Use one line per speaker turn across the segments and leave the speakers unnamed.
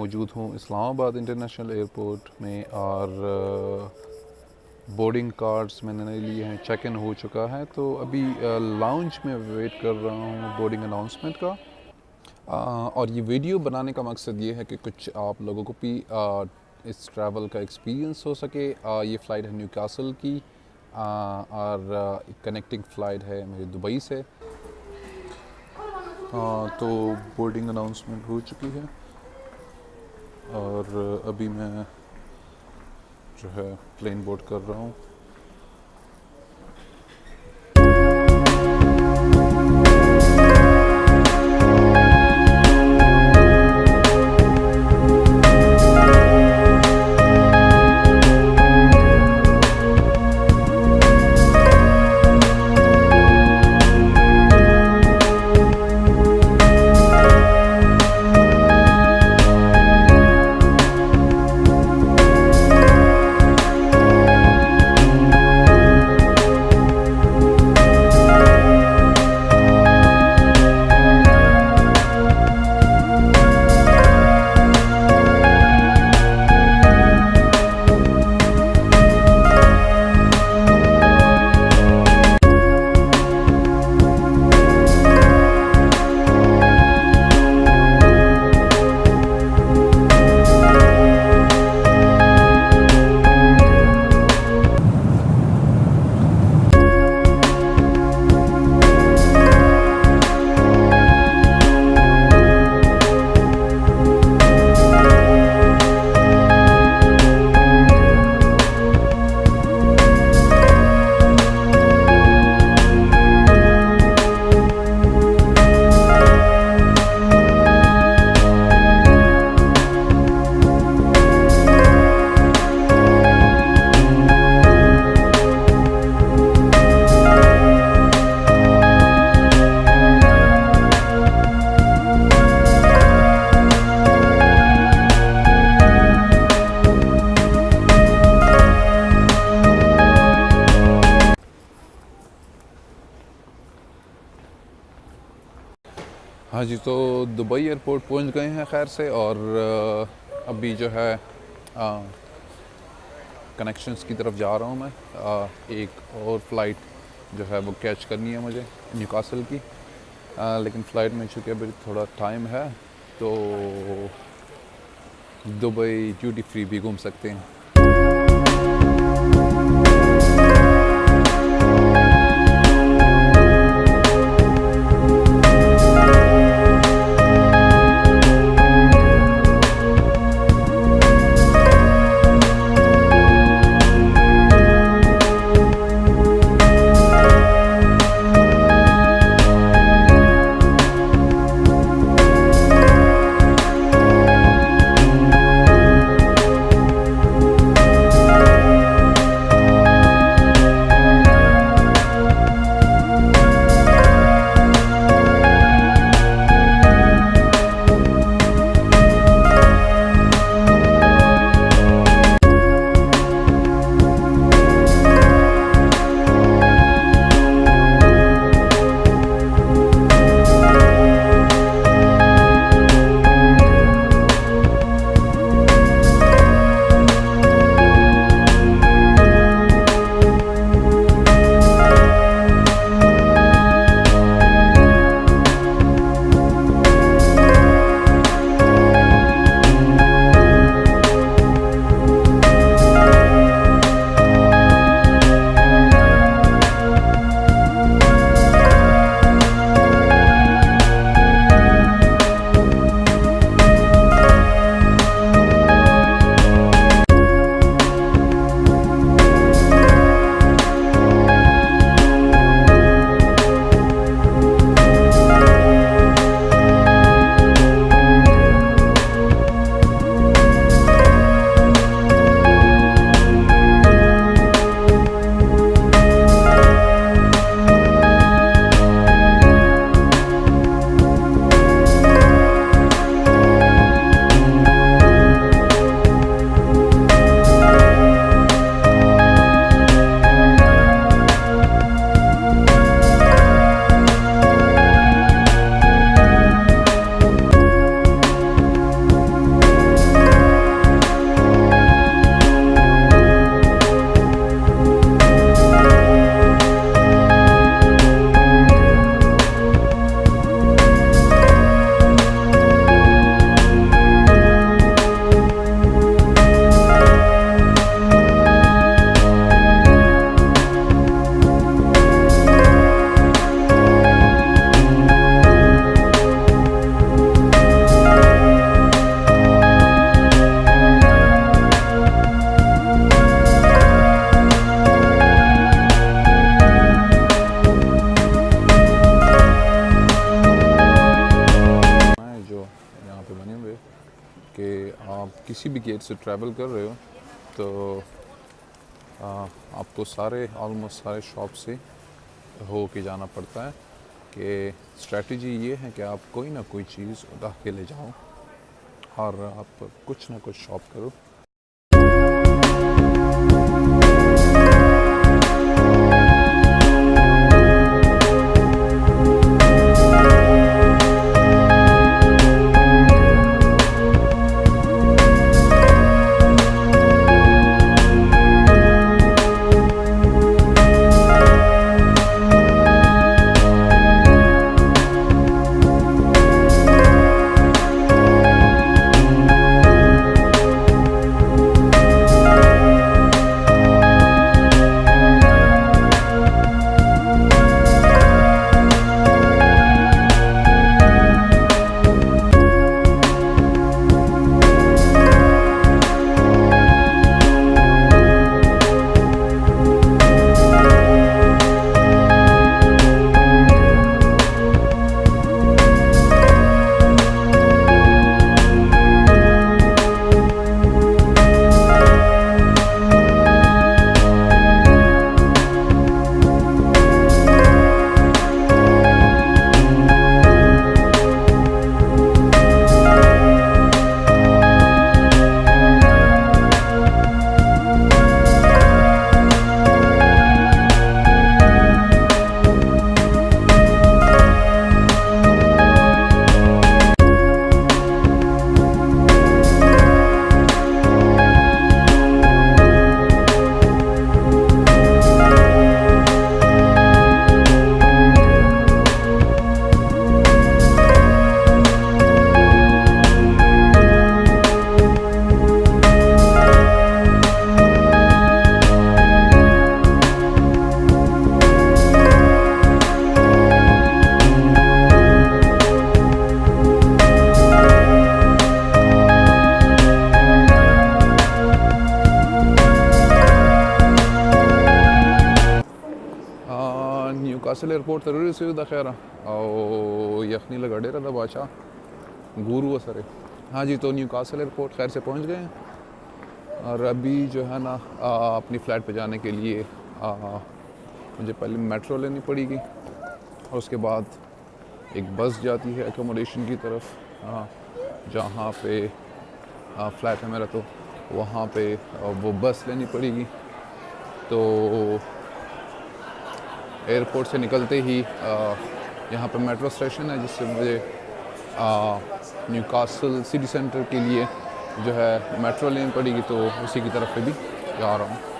मौजूद हूँ Islamabad international airport में और बोर्डिंग कार्ड्स मैंने लिए हैं, चेक इन हो चुका है। तो अभी लाउंज में वेट कर रहा हूँ बोर्डिंग अनाउंसमेंट का। और ये वीडियो बनाने का मकसद ये है कि कुछ आप लोगों को भी इस ट्रैवल का एक्सपीरियंस हो सके। ये फ़्लाइट है न्यूकासल की और कनेक्टिंग फ़्लाइट है मेरी दुबई से। तो बोर्डिंग अनाउंसमेंट हो चुकी है और अभी मैं जो है प्लेन बोर्ड कर रहा हूँ। हाँ जी, तो दुबई एयरपोर्ट पहुंच गए हैं खैर से। और अभी जो है कनेक्शंस की तरफ जा रहा हूँ मैं। एक और फ़्लाइट जो है वो कैच करनी है मुझे न्यूकासल की। लेकिन फ़्लाइट में चूँकि अभी थोड़ा टाइम है तो दुबई ड्यूटी फ्री भी घूम सकते हैं। किसी भी गेट से ट्रैवल कर रहे हो तो आपको ऑलमोस्ट सारे शॉप से हो के जाना पड़ता है कि स्ट्रैटेजी ये है कि आप कोई ना कोई चीज़ उठा के ले जाओ और आप कुछ ना कुछ शॉप करो। न्यूकासल एयरपोर्ट ज़रूरी रसीदा खैर और यखनी लगा डेरा था बादशाह गुरु असर। हाँ जी, तो न्यूकासल एयरपोर्ट खैर से पहुंच गए हैं और अभी जो है ना अपनी फ़्लाइट पे जाने के लिए मुझे पहले मेट्रो लेनी पड़ेगी और उसके बाद एक बस जाती है एकोमोडेशन की तरफ, जहाँ पे फ़्लाइट है मेरा, तो वहाँ पे वो बस लेनी पड़ेगी। तो एयरपोर्ट से निकलते ही यहाँ पर मेट्रो स्टेशन है जिससे मुझे न्यूकासल सिटी सेंटर के लिए जो है मेट्रो लेनी पड़ेगी, तो उसी की तरफ पे भी जा रहा हूँ।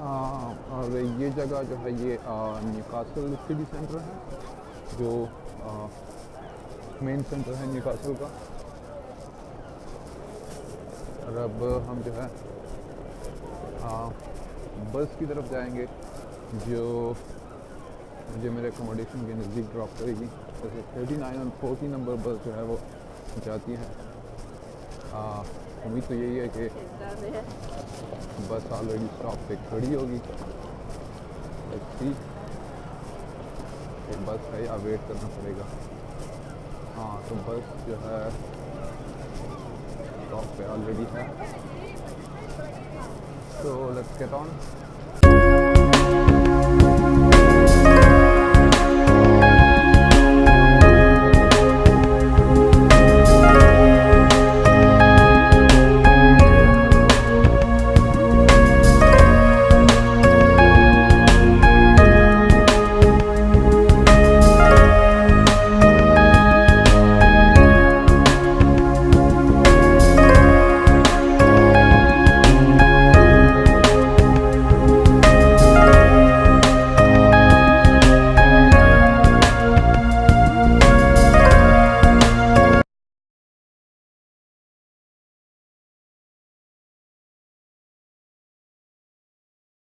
और ये जगह जो है ये न्यूकासल सिटी सेंटर है, जो मेन सेंटर है न्यूकासल का। और अब हम जो है बस की तरफ जाएंगे जो मुझे मेरे अकोमोडेशन के नज़दीक ड्रॉप करेगी। जैसे 39 और 40 नंबर बस जो है वो जाती है। उम्मीद तो यही है कि बस ऑलरेडी स्टॉप पे खड़ी होगी। ठीक बस है या वेट करना पड़ेगा। हाँ तो बस जो है स्टॉप पे ऑलरेडी है, तो लेट्स गेट ऑन।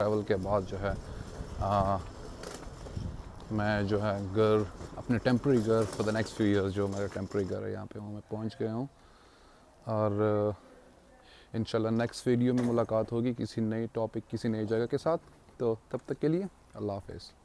ट्रैवल के बाद जो है मैं जो है घर, अपने टेम्प्रेरी घर for the next few years, जो मेरा टेम्प्रेरी घर है यहाँ पे हूँ, मैं पहुँच गया हूँ। और इंशाल्लाह नेक्स्ट वीडियो में मुलाकात होगी किसी नई टॉपिक, किसी नई जगह के साथ। तो तब तक के लिए अल्लाह हाफ़िज़।